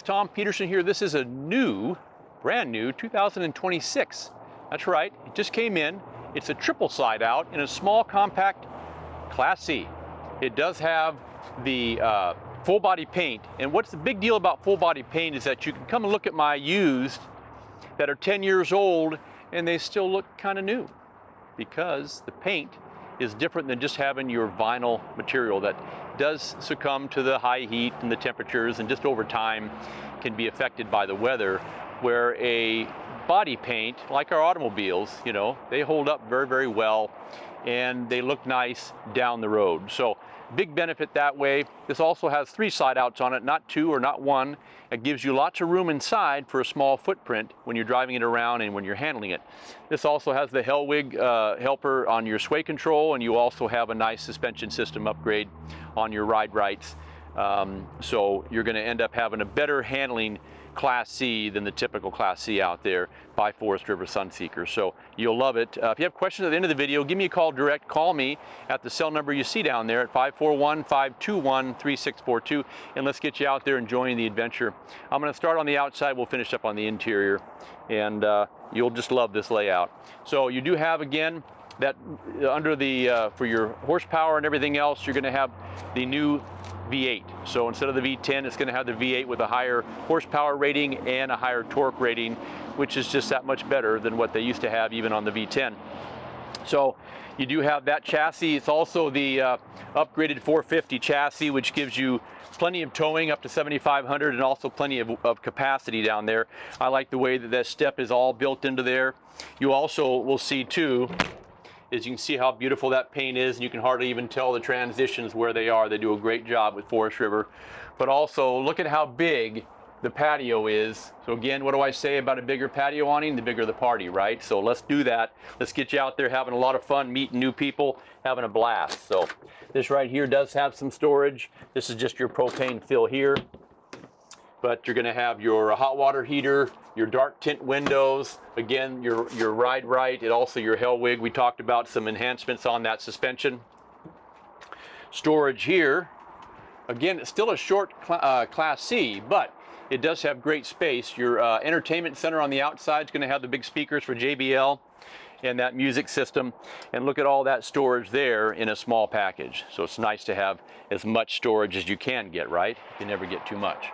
folks, Tom Peterson here. This is a brand new 2026. That's right, it just came in. It's a triple slide out in a small compact Class C. It does have the full body paint. And what's the big deal about full body paint is that you can come and look at my used that are 10 years old and they still look kind of new because the paint is different than just having your vinyl material that does succumb to the high heat and the temperatures and just over time can be affected by the weather, where a body paint, like our automobiles, you know, they hold up very, very well and they look nice down the road. So big benefit that way. This also has 3 slide outs on it, not 2 or not 1. It gives you lots of room inside for a small footprint when you're driving it around and when you're handling it. This also has the Hellwig helper on your sway control, and you also have a nice suspension system upgrade on your ride rights. So you're going to end up having a better handling Class C than the typical Class C out there by Forest River Sunseeker. So you'll love it. If you have questions at the end of the video, give me a call direct. Call me at the cell number you see down there at 541-521-3642, and let's get you out there enjoying the adventure. I'm going to start on the outside. We'll finish up on the interior, and you'll just love this layout. So you do have, again, that under the for your horsepower and everything else, you're going to have the new V8. So instead of the V10, it's going to have the V8 with a higher horsepower rating and a higher torque rating, which is just that much better than what they used to have even on the V10. So you do have that chassis. It's also the upgraded 450 chassis, which gives you plenty of towing up to 7,500 and also plenty of capacity down there. I like the way that step is all built into there. You also will see too, is you can see how beautiful that paint is, and you can hardly even tell the transitions where they are. They do a great job with Forest River. But also look at how big the patio is. So again, what do I say about a bigger patio awning? The bigger the party, right? So let's do that. Let's get you out there having a lot of fun, meeting new people, having a blast. So this right here does have some storage. This is just your propane fill here. But you're going to have your hot water heater, your dark tint windows, again, your ride right, and also your Hellwig. We talked about some enhancements on that suspension. Storage here. Again, it's still a short Class C, but it does have great space. Your entertainment center on the outside is going to have the big speakers for JBL and that music system. And look at all that storage there in a small package. So it's nice to have as much storage as you can get, right? You never get too much.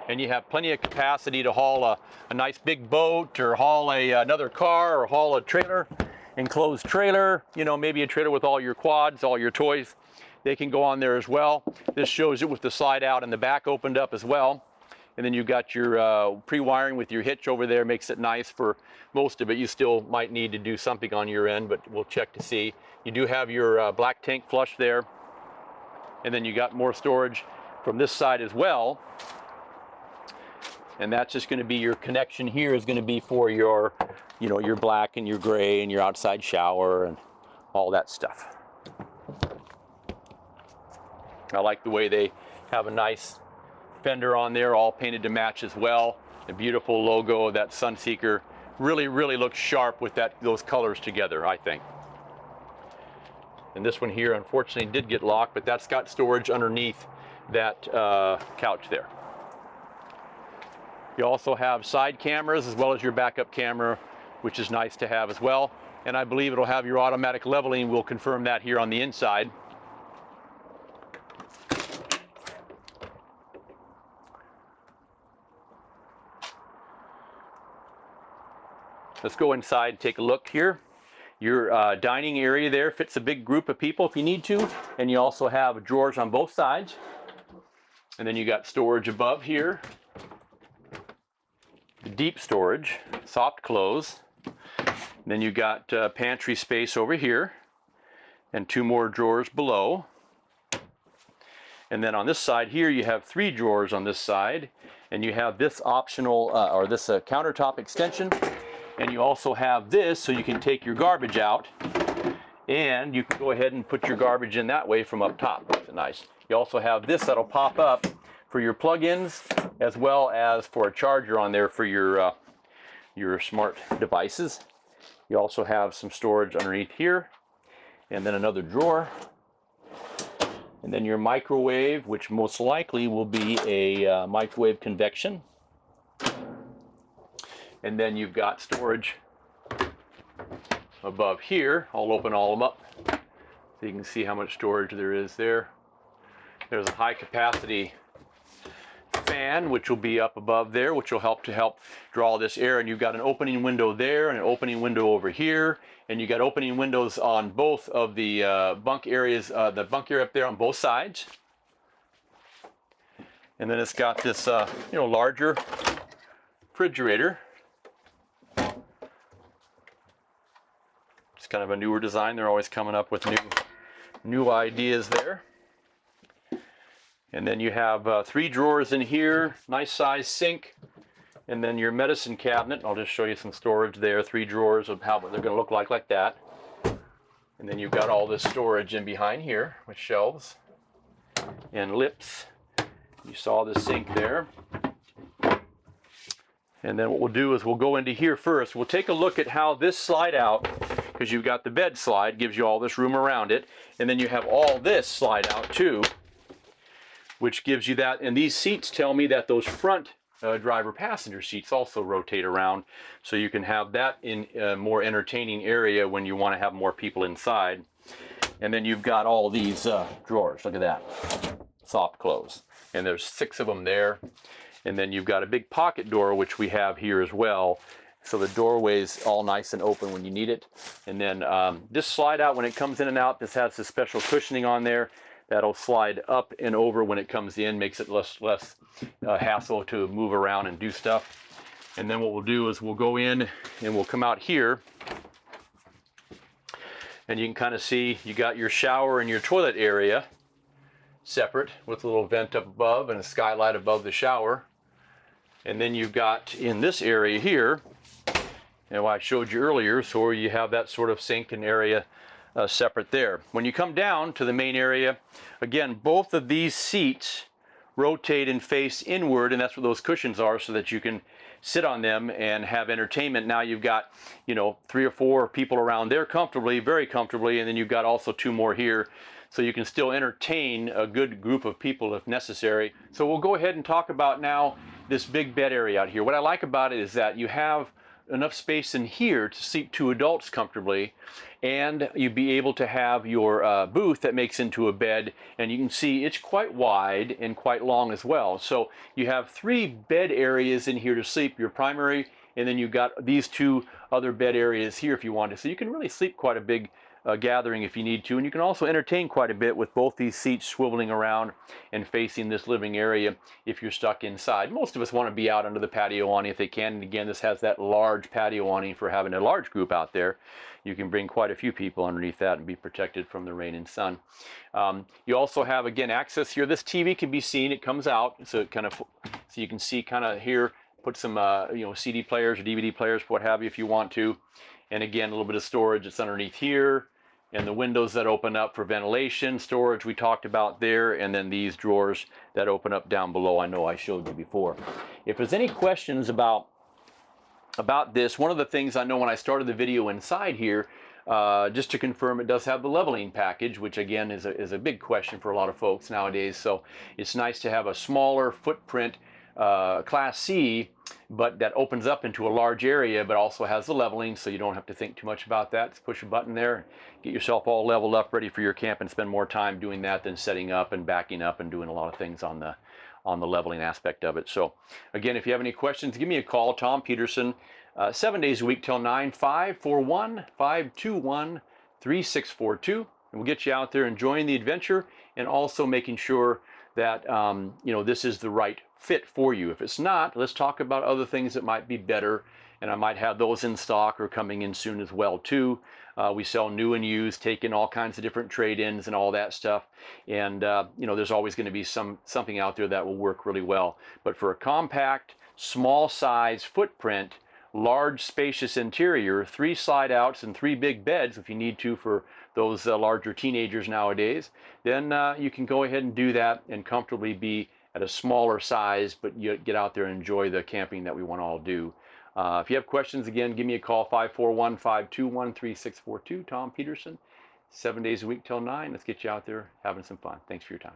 And you have plenty of capacity to haul a nice big boat, or haul another car, or haul a trailer, enclosed trailer, you know, maybe a trailer with all your quads, all your toys. They can go on there as well. This shows it with the slide out and the back opened up as well. And then you've got your pre-wiring with your hitch over there, makes it nice for most of it. You still might need to do something on your end, but we'll check to see. You do have your black tank flush there. And then you got more storage from this side as well. And that's just going to be your connection here is going to be for your, you know, your black and your gray and your outside shower and all that stuff. I like the way they have a nice fender on there, all painted to match as well. The beautiful logo of that Sunseeker really, really looks sharp with those colors together, I think. And this one here, unfortunately, did get locked, but that's got storage underneath that couch there. You also have side cameras as well as your backup camera, which is nice to have as well. And I believe it'll have your automatic leveling. We'll confirm that here on the inside. Let's go inside and take a look here. Your dining area there fits a big group of people if you need to. And you also have drawers on both sides. And then you got storage above here. Deep storage, soft close. Then you got pantry space over here and 2 more drawers below. And then on this side here, you have 3 drawers on this side, and you have this optional or this countertop extension. And you also have this so you can take your garbage out, and you can go ahead and put your garbage in that way from up top. That's nice. You also have this that'll pop up for your plug-ins, as well as for a charger on there for your smart devices. You also have some storage underneath here, and then another drawer. And then your microwave, which most likely will be a microwave convection. And then you've got storage above here. I'll open all of them up so you can see how much storage there is there. There's a high capacity fan, which will be up above there, which will help draw this air. And you've got an opening window there and an opening window over here. And you got opening windows on both of the bunk areas, the bunk area up there on both sides. And then it's got this, larger refrigerator. It's kind of a newer design. They're always coming up with new ideas there. And then you have 3 drawers in here, nice size sink, and then your medicine cabinet. I'll just show you some storage there, 3 drawers of how they're going to look like that. And then you've got all this storage in behind here with shelves and lips. You saw the sink there. And then what we'll do is we'll go into here first. We'll take a look at how this slide out, because you've got the bed slide, gives you all this room around it. And then you have all this slide out too, which gives you that. And these seats tell me that those front driver passenger seats also rotate around, so you can have that in a more entertaining area when you want to have more people inside. And then you've got all these drawers. Look at that, soft close. And there's 6 of them there. And then you've got a big pocket door, which we have here as well. So the doorway's all nice and open when you need it. And then this slide out when it comes in and out. This has this special cushioning on there that'll slide up and over when it comes in, makes it less hassle to move around and do stuff. And then what we'll do is we'll go in and we'll come out here. And you can kind of see you got your shower and your toilet area separate with a little vent up above and a skylight above the shower. And then you've got in this area here, I showed you earlier, so you have that sort of sink and area separate there. When you come down to the main area, again, both of these seats rotate and face inward, and that's where those cushions are, so that you can sit on them and have entertainment. Now you've got 3 or 4 people around there comfortably, very comfortably, and then you've got also 2 more here, so you can still entertain a good group of people if necessary. So we'll go ahead and talk about now this big bed area out here. What I like about it is that you have enough space in here to seat 2 adults comfortably, and you'd be able to have your booth that makes into a bed, and you can see it's quite wide and quite long as well. So you have 3 bed areas in here to sleep, your primary, and then you've got these 2 other bed areas here if you want to. So you can really sleep quite a big gathering if you need to, and you can also entertain quite a bit with both these seats swiveling around and facing this living area if you're stuck inside. Most of us want to be out under the patio awning if they can, and again, this has that large patio awning for having a large group out there. You can bring quite a few people underneath that and be protected from the rain and sun. You also have, again, access here. This TV can be seen, it comes out, so you can see kind of here, put some CD players or DVD players, what have you, if you want to. And again, a little bit of storage that's underneath here, and the windows that open up for ventilation, storage we talked about there, and then these drawers that open up down below. I know I showed you before. If there's any questions about this, one of the things I know when I started the video inside here, just to confirm, it does have the leveling package, which again is a big question for a lot of folks nowadays. So it's nice to have a smaller footprint Class C, but that opens up into a large area, but also has the leveling, so you don't have to think too much about that. Just push a button there, get yourself all leveled up, ready for your camp, and spend more time doing that than setting up and backing up and doing a lot of things on the leveling aspect of it. So again, if you have any questions, give me a call, Tom Peterson, 7 days a week till 9, 541-521-3642, and we'll get you out there enjoying the adventure and also making sure that this is the right fit for you. If it's not, let's talk about other things that might be better, and I might have those in stock or coming in soon as well too. We sell new and used, take in all kinds of different trade-ins and all that stuff, and there's always going to be something out there that will work really well. But for a compact, small size footprint, large spacious interior, 3 slide outs and 3 big beds if you need to for those larger teenagers nowadays, then you can go ahead and do that and comfortably be at a smaller size, but you get out there and enjoy the camping that we want to all do. If you have questions, again, give me a call, 541-521-3642. Tom Peterson, 7 days a week till 9. Let's get you out there having some fun. Thanks for your time.